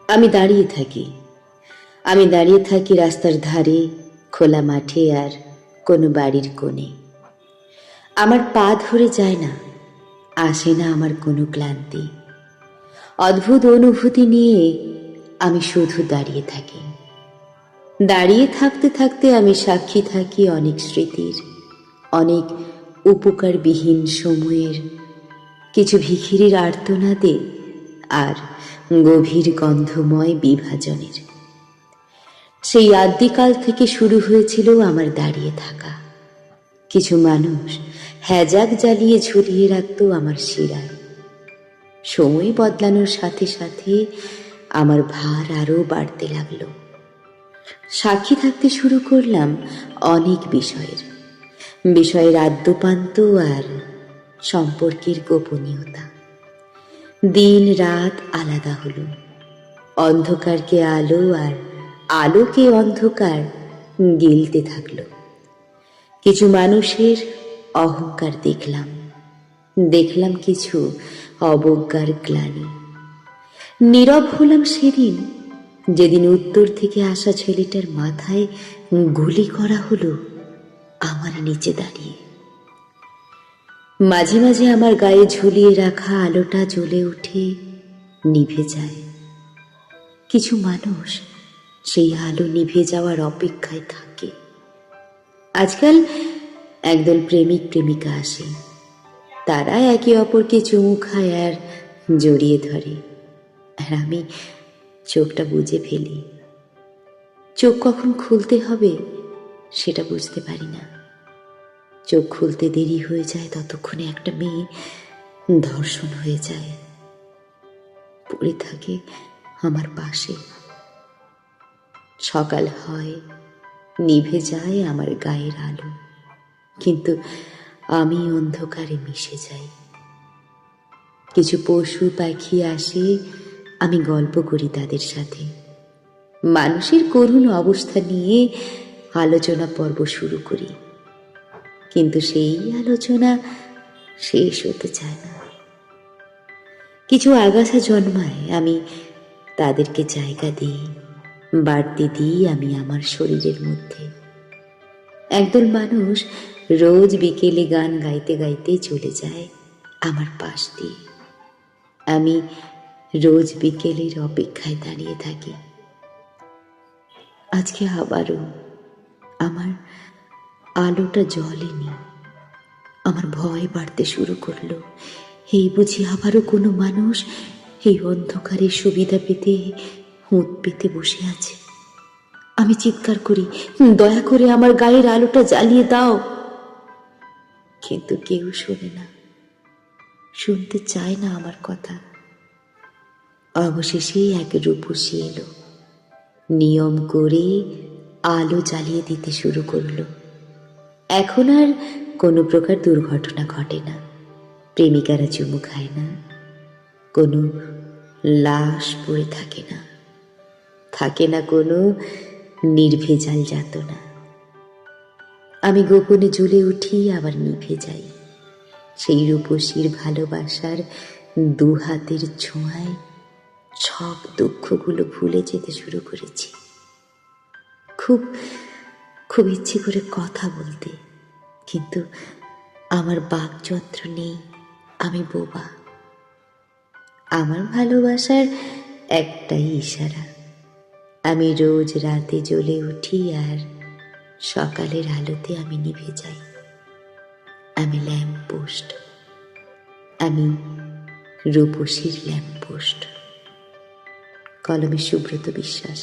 আমি দাঁড়িয়ে থাকি আমি দাঁড়িয়ে থাকি রাস্তার ধারে, খোলা মাঠে আর কোনো বাড়ির কোণে। আমার পা ধরে যায় না, আসে না আমার কোনো ক্লান্তি। অদ্ভুত অনুভূতি নিয়ে আমি শুধু দাঁড়িয়ে থাকি। দাঁড়িয়ে থাকতে থাকতে আমি সাক্ষী থাকি অনেক স্মৃতির, অনেক উপকারবিহীন সময়ের, কিছু ভিখিরির আর্তনাদে আর গভীর গন্ধময় বিভাজনের। সেই আদ্যিকাল থেকে শুরু হয়েছিল আমার দাঁড়িয়ে থাকা। কিছু মানুষ হ্যাজাক জ্বালিয়ে ঝুলিয়ে রাখত আমার শিরায়। সময় বদলানোর সাথে সাথে আমার ভার আরও বাড়তে লাগলো। সাক্ষী থাকতে শুরু করলাম অনেক বিষয়ের আদ্যপান্ত আর সম্পর্কের গোপনীয়তা। দিন রাত আলাদা হলো, অন্ধকারকে আলো আর আলোকে অন্ধকার গিলতে থাকলো। কিছু মানুষের অহংকার দেখলাম কিছু অবজ্ঞার গ্লানি। নীরব হলাম সেদিন, যেদিন উত্তর থেকে আসা ছেলেটার মাথায় গুলি করা হলো আমার নিচে দাঁড়িয়ে। মাঝে মাঝে আমার গায়ে ঝুলিয়ে রাখা আলোটা জ্বলে উঠে নিভে যায়। কিছু মানুষ সেই আলো নিভে যাওয়ার অপেক্ষায় থাকে। আজকাল একদল প্রেমিক প্রেমিকা আসে, তারা একে অপরকে চুমু খায় আর জড়িয়ে ধরে, আর আমি চোখটা বুজে ফেলি। চোখ কখন খুলতে হবে সেটা বুঝতে পারি না। চোখ খুলতে দেরি হয়ে যায়, ততক্ষণে একটা মেয়ে ধর্ষণ হয়ে যায়, পড়ে থাকে আমার পাশে। সকাল হয়, নিভে যায় আমার গায়ের আলো, কিন্তু আমি অন্ধকারে মিশে যাই। কিছু পশু পাখি আসে, আমি গল্প করি তাদের সাথে। মানুষের করুণ অবস্থা নিয়ে আলোচনা পর্ব শুরু করি, কিন্তু সেই আলোচনা শেষ হতে চায় না। কিছু আগাছা জন্মায়, আমি তাদেরকে জায়গা দিই, বাড়তে দিই আমি আমার শরীরের মধ্যে। একদল মানুষ রোজ বিকেলে গান গাইতে গাইতে চলে যায় আমার পাশ দিয়ে। আমি রোজ বিকেলের অপেক্ষায় দাঁড়িয়ে থাকি। আজকে আবারও আমার আলোটা জ্বলেনি। আমার ভয় বাড়তে শুরু করলো। এই বুঝি আবারও কোনো মানুষ এই অন্ধকারের সুবিধা পেতে হুঁত পেতে বসে আছে। আমি চিৎকার করি, দয়া করে আমার গায়ের আলোটা জ্বালিয়ে দাও। কিন্তু কেউ শোনে না, শুনতে চায় না আমার কথা। অবশেষে এক রূপসী এলো, নিয়ম করে আলো জ্বালিয়ে দিতে শুরু করলো। এখন আর কোনো প্রকার দুর্ঘটনা ঘটে না, প্রেমিকারা চুমু খায় না, কোনো লাশ পড়ে থাকে না কোনো নির্ভেজাল যাতনা। আমি গোপনে জ্বলে উঠি, আবার নিভে যাই। সেই রূপসীর ভালোবাসার দু হাতের ছোঁয়ায় সব দুঃখগুলো ভুলে যেতে শুরু করেছি। খুব খুব ইচ্ছে করে কথা বলতে, কিন্তু আমার বাকযন্ত্র নেই, আমি বোবা। আমার ভালোবাসার একটাই ইশারা, আমি রোজ রাতে জ্বলে উঠি আর সকালের আলোতে আমি নিভে যাই। আমি ল্যাম্পপোস্ট, আমি রূপসীর ল্যাম্পপোস্ট। কলমে সুব্রত বিশ্বাস।